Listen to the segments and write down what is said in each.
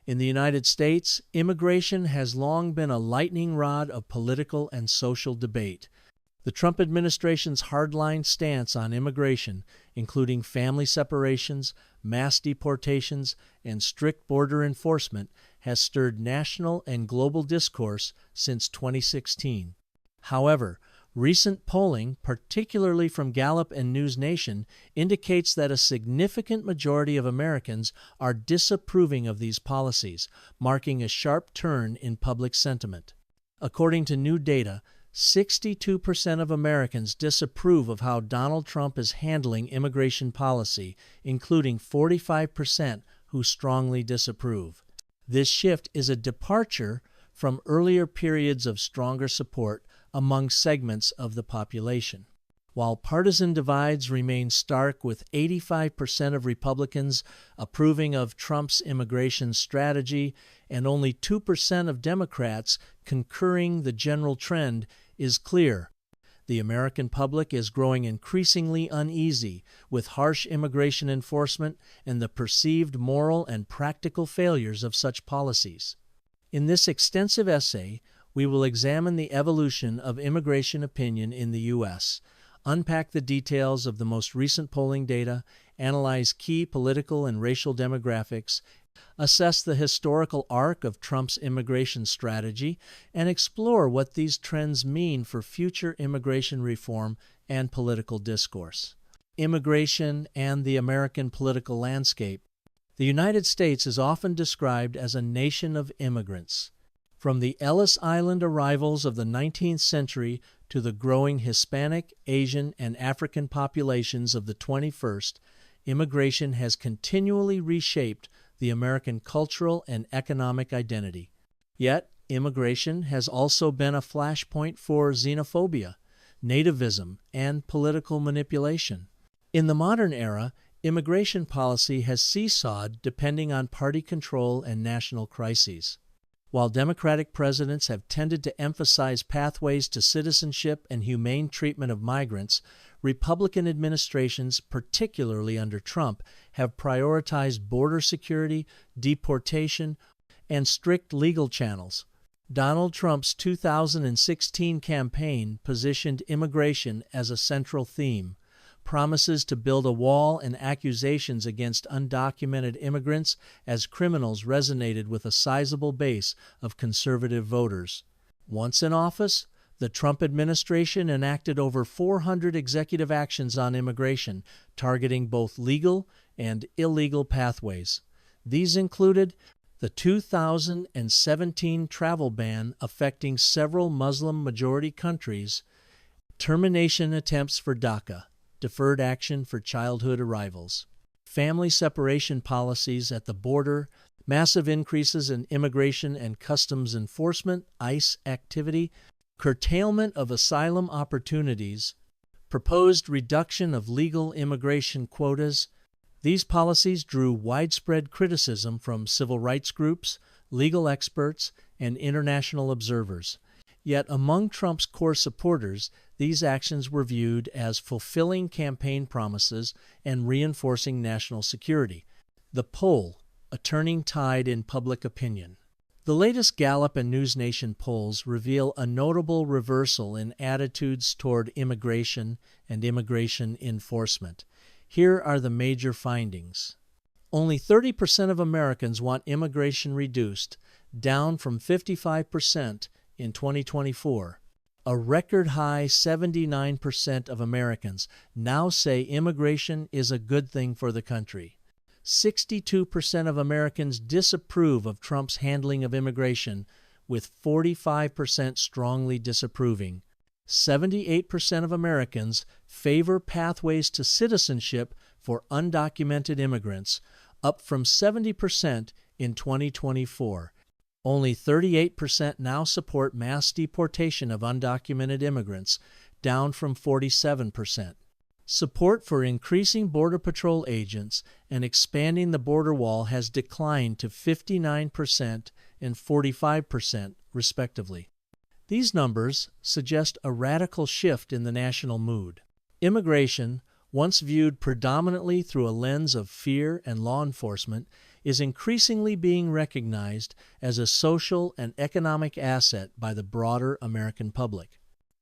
In the United States, immigration has long been a lightning rod of political and social debate. The Trump administration's hardline stance on immigration, including family separations, mass deportations, and strict border enforcement, has stirred national and global discourse since 2016. However, recent polling, particularly from Gallup and News Nation, indicates that a significant majority of Americans are disapproving of these policies, marking a sharp turn in public sentiment. According to new data, 62% of Americans disapprove of how Donald Trump is handling immigration policy, including 45% who strongly disapprove. This shift is a departure from earlier periods of stronger support among segments of the population. While partisan divides remain stark, with 85% of Republicans approving of Trump's immigration strategy and only 2% of Democrats concurring, the general trend is clear. The American public is growing increasingly uneasy with harsh immigration enforcement and the perceived moral and practical failures of such policies. In this extensive essay, we will examine the evolution of immigration opinion in the U.S., unpack the details of the most recent polling data, analyze key political and racial demographics, assess the historical arc of Trump's immigration strategy, and explore what these trends mean for future immigration reform and political discourse. Immigration and the American political landscape. The United States is often described as a nation of immigrants. From the Ellis Island arrivals of the 19th century to the growing Hispanic, Asian, and African populations of the 21st, immigration has continually reshaped the American cultural and economic identity. Yet, immigration has also been a flashpoint for xenophobia, nativism, and political manipulation. In the modern era, immigration policy has seesawed depending on party control and national crises. While Democratic presidents have tended to emphasize pathways to citizenship and humane treatment of migrants, Republican administrations, particularly under Trump, have prioritized border security, deportation, and strict legal channels. Donald Trump's 2016 campaign positioned immigration as a central theme. Promises to build a wall and accusations against undocumented immigrants as criminals resonated with a sizable base of conservative voters. Once in office, the Trump administration enacted over 400 executive actions on immigration, targeting both legal and illegal pathways. These included the 2017 travel ban affecting several Muslim-majority countries, termination attempts for DACA, deferred action for childhood arrivals, family separation policies at the border, massive increases in immigration and customs enforcement, ICE activity, curtailment of asylum opportunities, proposed reduction of legal immigration quotas. These policies drew widespread criticism from civil rights groups, legal experts, and international observers. Yet among Trump's core supporters, these actions were viewed as fulfilling campaign promises and reinforcing national security. The poll, a turning tide in public opinion. The latest Gallup and News Nation polls reveal a notable reversal in attitudes toward immigration and immigration enforcement. Here are the major findings. Only 30% of Americans want immigration reduced, down from 55% in 2024. A record high 79% of Americans now say immigration is a good thing for the country. 62% of Americans disapprove of Trump's handling of immigration, with 45% strongly disapproving. 78% of Americans favor pathways to citizenship for undocumented immigrants, up from 70% in 2024. Only 38% now support mass deportation of undocumented immigrants, down from 47%. Support for increasing Border Patrol agents and expanding the border wall has declined to 59% and 45%, respectively. These numbers suggest a radical shift in the national mood. Immigration, once viewed predominantly through a lens of fear and law enforcement, is increasingly being recognized as a social and economic asset by the broader American public.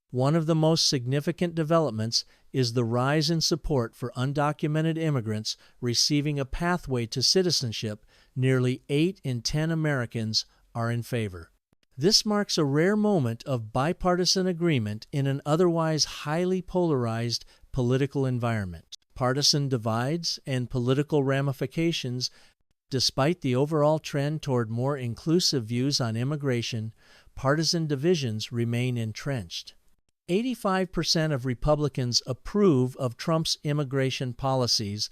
One of the most significant developments is the rise in support for undocumented immigrants receiving a pathway to citizenship. Nearly 8 in 10 Americans are in favor. This marks a rare moment of bipartisan agreement in an otherwise highly polarized political environment. Partisan divides and political ramifications. Despite the overall trend toward more inclusive views on immigration, partisan divisions remain entrenched. 85% of Republicans approve of Trump's immigration policies,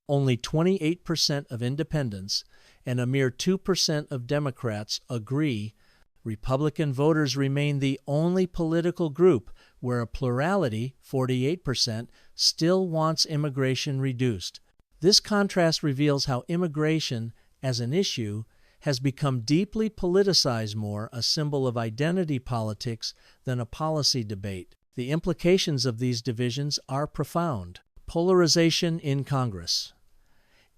only 28% of independents, and a mere 2% of Democrats agree. Republican voters remain the only political group where a plurality, 48%, still wants immigration reduced. This contrast reveals how immigration, as an issue, has become deeply politicized, more a symbol of identity politics than a policy debate. The implications of these divisions are profound. Polarization in Congress.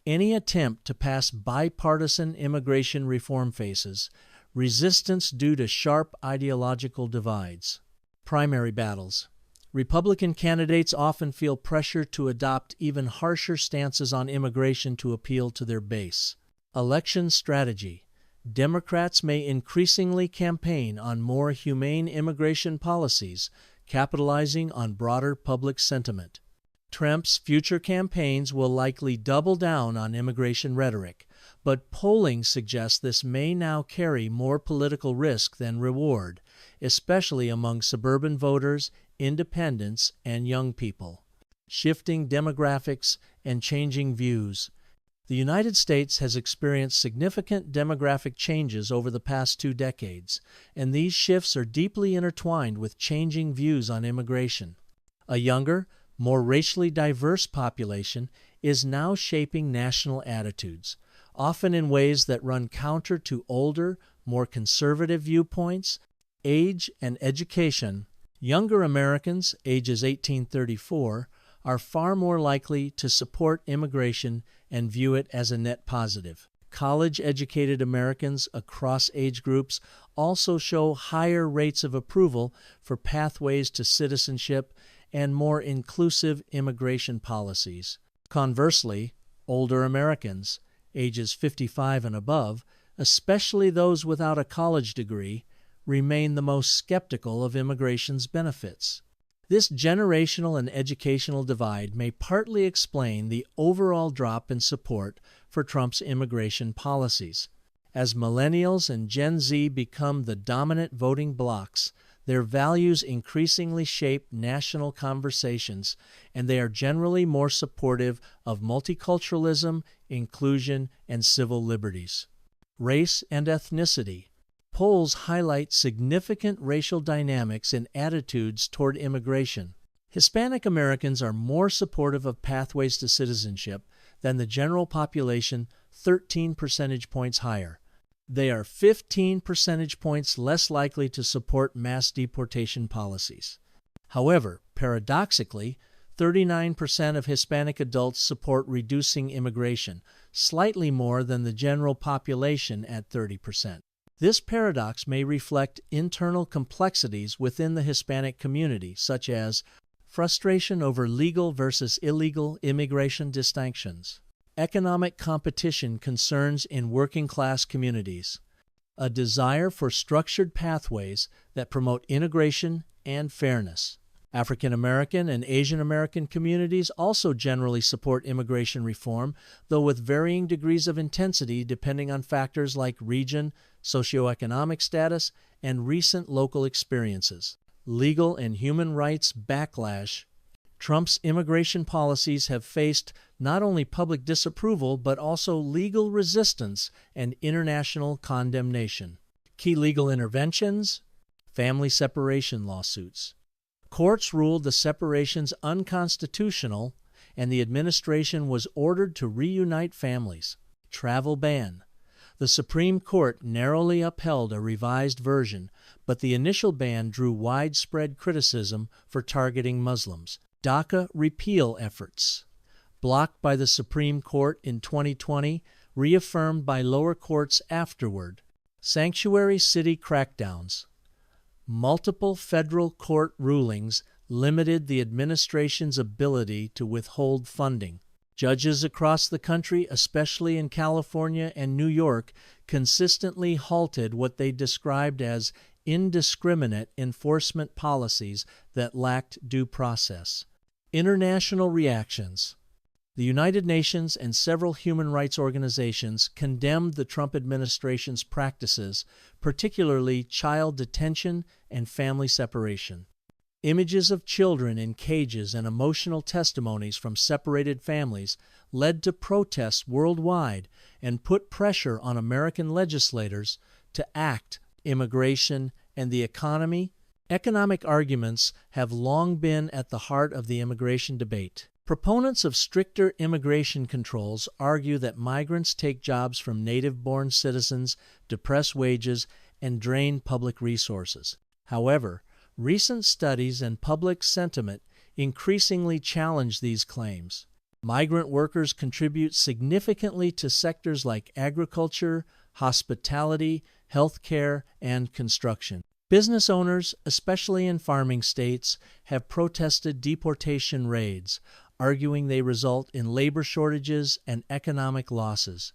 Any attempt to pass bipartisan immigration reform faces resistance due to sharp ideological divides. Primary battles. Republican candidates often feel pressure to adopt even harsher stances on immigration to appeal to their base. Election strategy. Democrats may increasingly campaign on more humane immigration policies, capitalizing on broader public sentiment. Trump's future campaigns will likely double down on immigration rhetoric, but polling suggests this may now carry more political risk than reward, especially among suburban voters, independents, and young people. Shifting demographics and changing views. The United States has experienced significant demographic changes over the past 2 decades, and these shifts are deeply intertwined with changing views on immigration. A younger, more racially diverse population is now shaping national attitudes, often in ways that run counter to older, more conservative viewpoints. Age and education. Younger Americans, ages 18-34, are far more likely to support immigration and view it as a net positive. College-educated Americans across age groups also show higher rates of approval for pathways to citizenship and more inclusive immigration policies. Conversely, older Americans, ages 55 and above, especially those without a college degree, remain the most skeptical of immigration's benefits. This generational and educational divide may partly explain the overall drop in support for Trump's immigration policies. As millennials and Gen Z become the dominant voting blocs, their values increasingly shape national conversations, and they are generally more supportive of multiculturalism, inclusion, and civil liberties. Race and ethnicity. Polls highlight significant racial dynamics in attitudes toward immigration. Hispanic Americans are more supportive of pathways to citizenship than the general population, 13 percentage points higher. They are 15 percentage points less likely to support mass deportation policies. However, paradoxically, 39% of Hispanic adults support reducing immigration, slightly more than the general population at 30%. This paradox may reflect internal complexities within the Hispanic community, such as frustration over legal versus illegal immigration distinctions, economic competition concerns in working-class communities, a desire for structured pathways that promote integration and fairness. African American and Asian American communities also generally support immigration reform, though with varying degrees of intensity depending on factors like region, socioeconomic status, and recent local experiences. Legal and human rights backlash. Trump's immigration policies have faced not only public disapproval but also legal resistance and international condemnation. Key legal interventions. Family separation lawsuits. Courts ruled the separations unconstitutional, and the administration was ordered to reunite families. Travel ban. The Supreme Court narrowly upheld a revised version, but the initial ban drew widespread criticism for targeting Muslims. DACA repeal efforts. Blocked by the Supreme Court in 2020, reaffirmed by lower courts afterward. Sanctuary city crackdowns. Multiple federal court rulings limited the administration's ability to withhold funding. Judges across the country, especially in California and New York, consistently halted what they described as indiscriminate enforcement policies that lacked due process. International reactions. The United Nations and several human rights organizations condemned the Trump administration's practices, particularly child detention and family separation. Images of children in cages and emotional testimonies from separated families led to protests worldwide and put pressure on American legislators to act. Immigration and the economy. Economic arguments have long been at the heart of the immigration debate. Proponents of stricter immigration controls argue that migrants take jobs from native-born citizens, depress wages, and drain public resources. However, recent studies and public sentiment increasingly challenge these claims. Migrant workers contribute significantly to sectors like agriculture, hospitality, healthcare, and construction. Business owners, especially in farming states, have protested deportation raids, arguing they result in labor shortages and economic losses.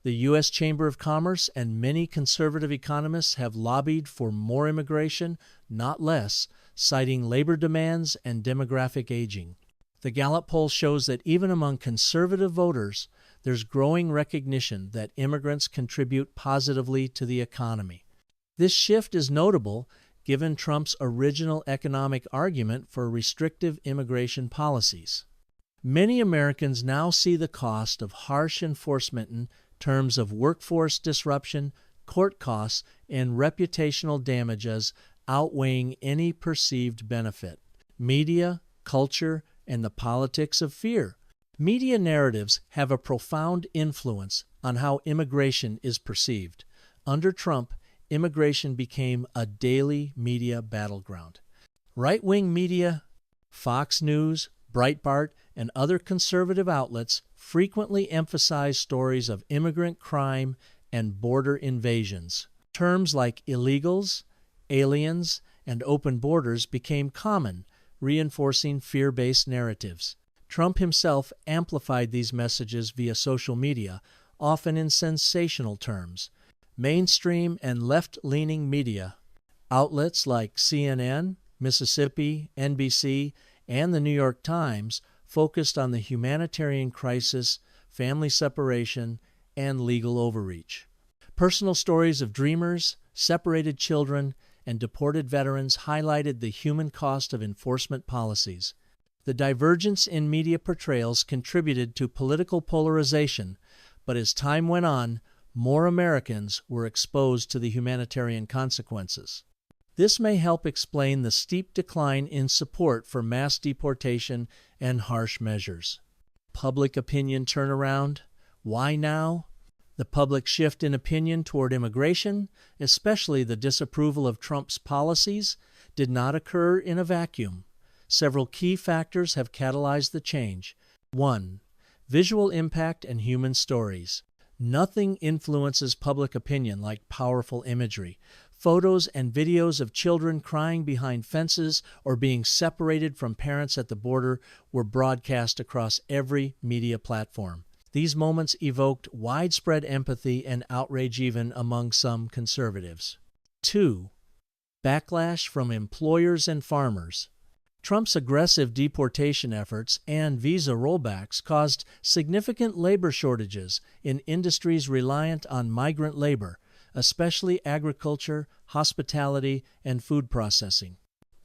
The U.S. Chamber of Commerce and many conservative economists have lobbied for more immigration, not less, citing labor demands and demographic aging. The Gallup poll shows that even among conservative voters, there's growing recognition that immigrants contribute positively to the economy. This shift is notable given Trump's original economic argument for restrictive immigration policies. Many Americans now see the cost of harsh enforcement in terms of workforce disruption, court costs, and reputational damage as outweighing any perceived benefit. Media, culture, and the politics of fear. Media narratives have a profound influence on how immigration is perceived. Under Trump, immigration became a daily media battleground. Right-wing media, Fox News, Breitbart, and other conservative outlets frequently emphasize stories of immigrant crime and border invasions. Terms like illegals, aliens, and open borders became common, reinforcing fear-based narratives. Trump himself amplified these messages via social media, often in sensational terms. Mainstream and left-leaning media, outlets like CNN, Mississippi, NBC, and the New York Times focused on the humanitarian crisis, family separation, and legal overreach. Personal stories of dreamers, separated children, and deported veterans highlighted the human cost of enforcement policies. The divergence in media portrayals contributed to political polarization, but as time went on, more Americans were exposed to the humanitarian consequences. This may help explain the steep decline in support for mass deportation and harsh measures. Public opinion turnaround. Why now? The public shift in opinion toward immigration, especially the disapproval of Trump's policies, did not occur in a vacuum. Several key factors have catalyzed the change. 1. Visual impact and human stories. Nothing influences public opinion like powerful imagery. Photos and videos of children crying behind fences or being separated from parents at the border were broadcast across every media platform. These moments evoked widespread empathy and outrage even among some conservatives. 2. Backlash from employers and farmers. Trump's aggressive deportation efforts and visa rollbacks caused significant labor shortages in industries reliant on migrant labor, especially agriculture, hospitality, and food processing.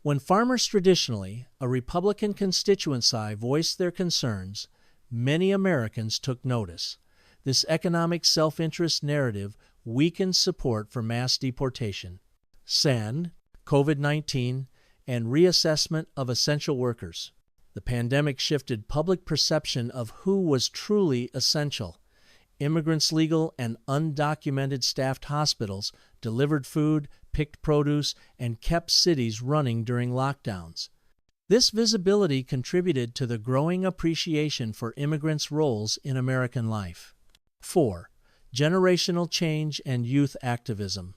When farmers traditionally, a Republican constituency, voiced their concerns, many Americans took notice. This economic self-interest narrative weakened support for mass deportation. Sen, COVID-19, and reassessment of essential workers. The pandemic shifted public perception of who was truly essential. Immigrants' legal and undocumented staffed hospitals delivered food, picked produce, and kept cities running during lockdowns. This visibility contributed to the growing appreciation for immigrants' roles in American life. 4. Generational change and youth activism.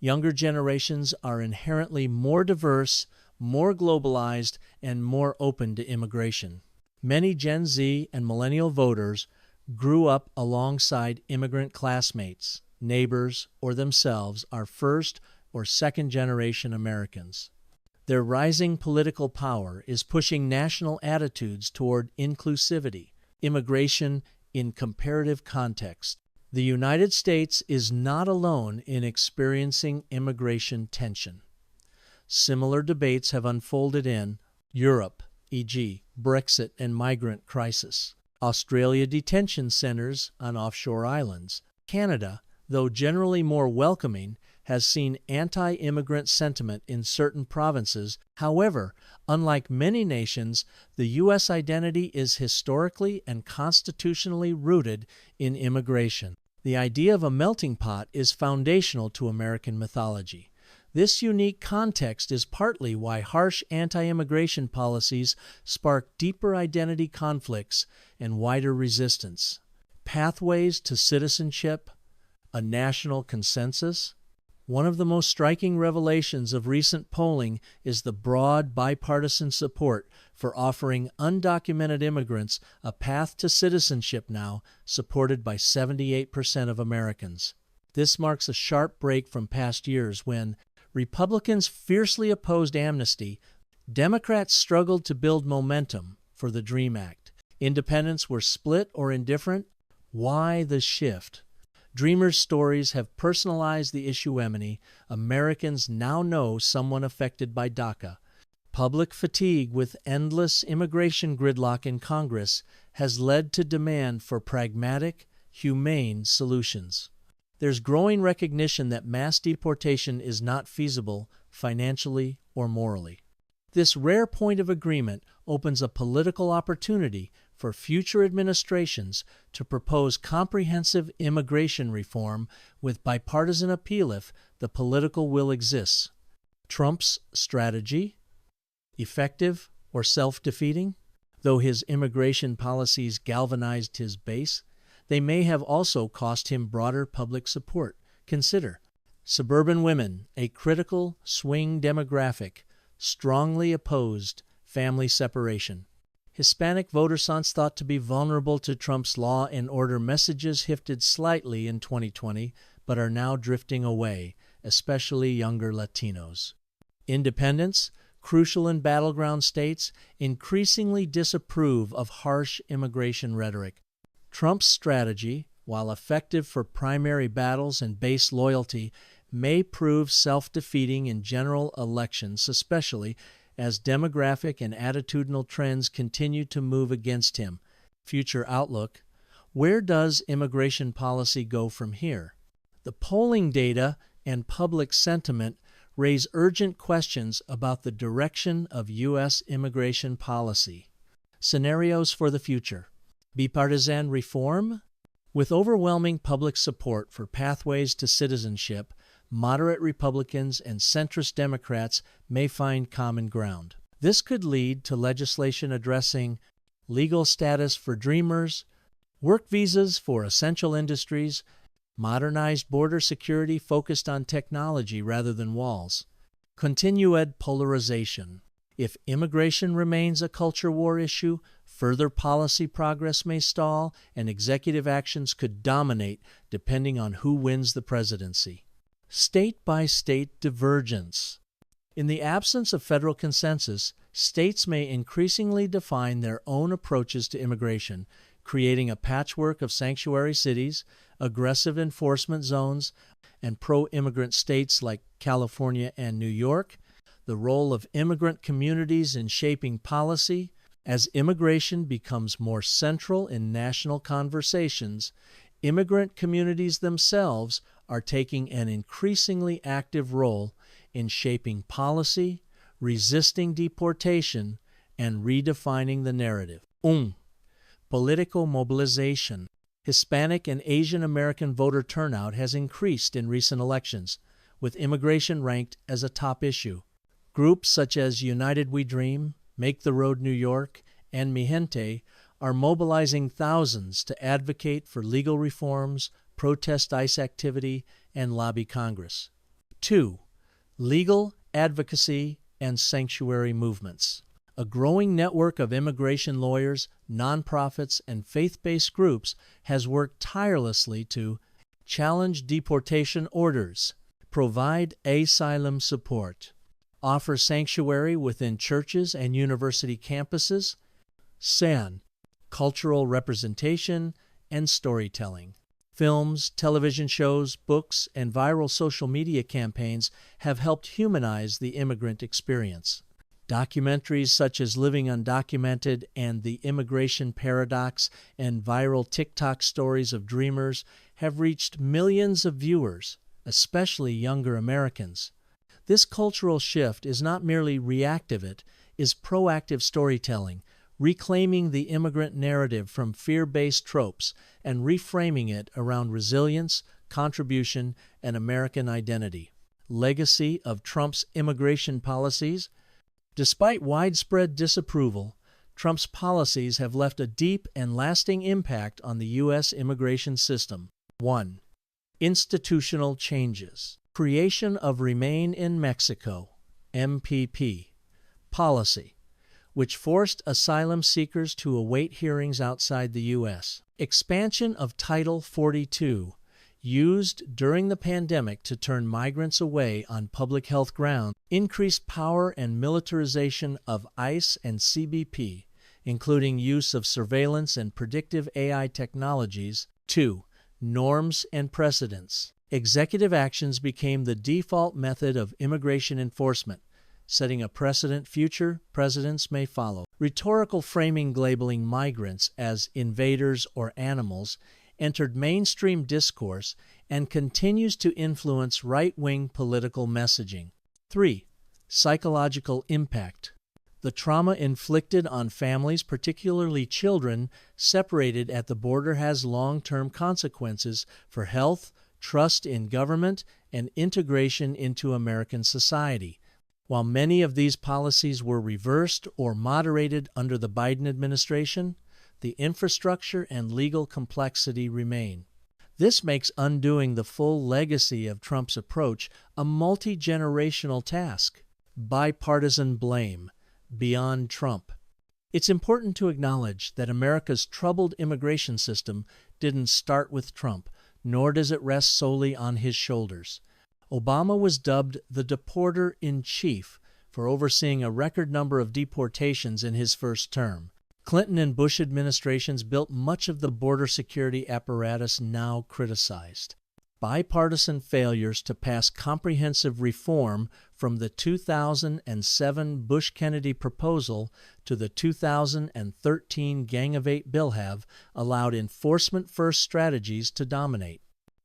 Younger generations are inherently more diverse, more globalized, and more open to immigration. Many Gen Z and millennial voters grew up alongside immigrant classmates, neighbors, or themselves are first or second generation Americans. Their rising political power is pushing national attitudes toward inclusivity, immigration in comparative context. The United States is not alone in experiencing immigration tension. Similar debates have unfolded in Europe, e.g., Brexit and migrant crisis, Australia detention centers on offshore islands. Canada, though generally more welcoming, has seen anti-immigrant sentiment in certain provinces. However, unlike many nations, the U.S. identity is historically and constitutionally rooted in immigration. The idea of a melting pot is foundational to American mythology. This unique context is partly why harsh anti-immigration policies spark deeper identity conflicts and wider resistance. Pathways to citizenship, a national consensus. One of the most striking revelations of recent polling is the broad bipartisan support for offering undocumented immigrants a path to citizenship now, supported by 78% of Americans. This marks a sharp break from past years when Republicans fiercely opposed amnesty, Democrats struggled to build momentum for the DREAM Act. Independents were split or indifferent. Why the shift? Dreamers' stories have personalized the issue. Americans now know someone affected by DACA. Public fatigue with endless immigration gridlock in Congress has led to demand for pragmatic, humane solutions. There's growing recognition that mass deportation is not feasible financially or morally. This rare point of agreement opens a political opportunity for future administrations to propose comprehensive immigration reform with bipartisan appeal if the political will exists. Trump's strategy? Effective or self-defeating? Though his immigration policies galvanized his base, they may have also cost him broader public support. Consider suburban women, a critical swing demographic, strongly opposed family separation. Hispanic voters once thought to be vulnerable to Trump's law and order messages shifted slightly in 2020, but are now drifting away, especially younger Latinos. Independents, crucial in battleground states, increasingly disapprove of harsh immigration rhetoric. Trump's strategy, while effective for primary battles and base loyalty, may prove self-defeating in general elections, especially as demographic and attitudinal trends continue to move against him. Future outlook: where does immigration policy go from here? The polling data and public sentiment raise urgent questions about the direction of U.S. immigration policy. Scenarios for the future: bipartisan reform? With overwhelming public support for pathways to citizenship, moderate Republicans and centrist Democrats may find common ground. This could lead to legislation addressing legal status for dreamers, work visas for essential industries, modernized border security focused on technology rather than walls, continued polarization. If immigration remains a culture war issue, further policy progress may stall, and executive actions could dominate depending on who wins the presidency. State-by-state divergence. In the absence of federal consensus, states may increasingly define their own approaches to immigration, creating a patchwork of sanctuary cities, aggressive enforcement zones, and pro-immigrant states like California and New York. The role of immigrant communities in shaping policy. As immigration becomes more central in national conversations, immigrant communities themselves are taking an increasingly active role in shaping policy, resisting deportation, and redefining the narrative. Political mobilization. Hispanic and Asian American voter turnout has increased in recent elections, with immigration ranked as a top issue. Groups such as United We Dream, Make the Road New York, and Mi Gente are mobilizing thousands to advocate for legal reforms, protest ICE activity, and lobby Congress. 2. Legal advocacy and sanctuary movements. A growing network of immigration lawyers, nonprofits, and faith-based groups has worked tirelessly to challenge deportation orders, provide asylum support, offer sanctuary within churches and university campuses, SAN, cultural representation and storytelling. Films, television shows, books, and viral social media campaigns have helped humanize the immigrant experience. Documentaries such as Living Undocumented and The Immigration Paradox and viral TikTok stories of dreamers have reached millions of viewers, especially younger Americans. This cultural shift is not merely reactive, it is proactive storytelling, reclaiming the immigrant narrative from fear-based tropes and reframing it around resilience, contribution, and American identity. Legacy of Trump's immigration policies. Despite widespread disapproval, Trump's policies have left a deep and lasting impact on the U.S. immigration system. 1. Institutional changes. Creation of Remain in Mexico, MPP, policy, which forced asylum seekers to await hearings outside the U.S. Expansion of Title 42, used during the pandemic to turn migrants away on public health grounds, increased power and militarization of ICE and CBP, including use of surveillance and predictive AI technologies. 2. Norms and precedents. Executive actions became the default method of immigration enforcement, setting a precedent future presidents may follow. Rhetorical framing labeling migrants as invaders or animals entered mainstream discourse and continues to influence right-wing political messaging. 3. Psychological impact. The trauma inflicted on families, particularly children, separated at the border has long-term consequences for health, trust in government, and integration into American society. While many of these policies were reversed or moderated under the Biden administration, the infrastructure and legal complexity remain. This makes undoing the full legacy of Trump's approach a multi-generational task. Bipartisan blame. Beyond Trump. It's important to acknowledge that America's troubled immigration system didn't start with Trump, nor does it rest solely on his shoulders. Obama was dubbed the deporter-in-chief for overseeing a record number of deportations in his first term. Clinton and Bush administrations built much of the border security apparatus now criticized. Bipartisan failures to pass comprehensive reform from the 2007 Bush-Kennedy proposal to the 2013 Gang of Eight bill have allowed enforcement-first strategies to dominate.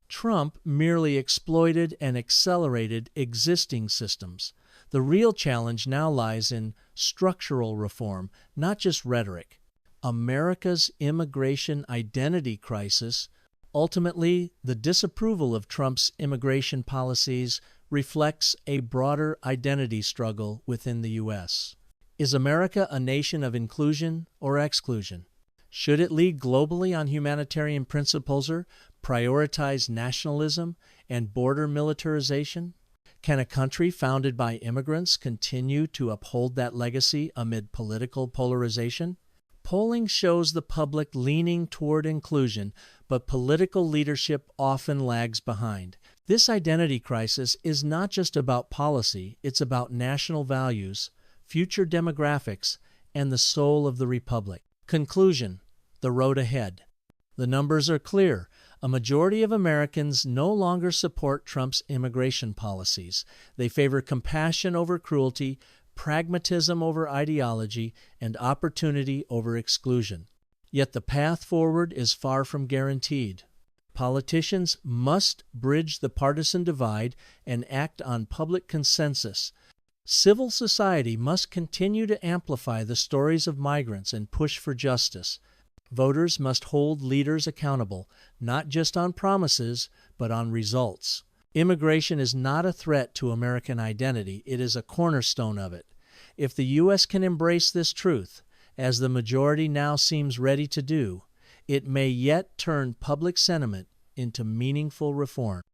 Trump merely exploited and accelerated existing systems. The real challenge now lies in structural reform, not just rhetoric. America's immigration identity crisis. Ultimately, the disapproval of Trump's immigration policies reflects a broader identity struggle within the U.S. Is America a nation of inclusion or exclusion? Should it lead globally on humanitarian principles or prioritize nationalism and border militarization? Can a country founded by immigrants continue to uphold that legacy amid political polarization? Polling shows the public leaning toward inclusion, but political leadership often lags behind. This identity crisis is not just about policy, it's about national values, future demographics, and the soul of the republic. Conclusion: the road ahead. The numbers are clear. A majority of Americans no longer support Trump's immigration policies. They favor compassion over cruelty, pragmatism over ideology, and opportunity over exclusion. Yet the path forward is far from guaranteed. Politicians must bridge the partisan divide and act on public consensus. Civil society must continue to amplify the stories of migrants and push for justice. Voters must hold leaders accountable, not just on promises, but on results. Immigration is not a threat to American identity, it is a cornerstone of it. If the U.S. can embrace this truth, as the majority now seems ready to do, it may yet turn public sentiment into meaningful reform.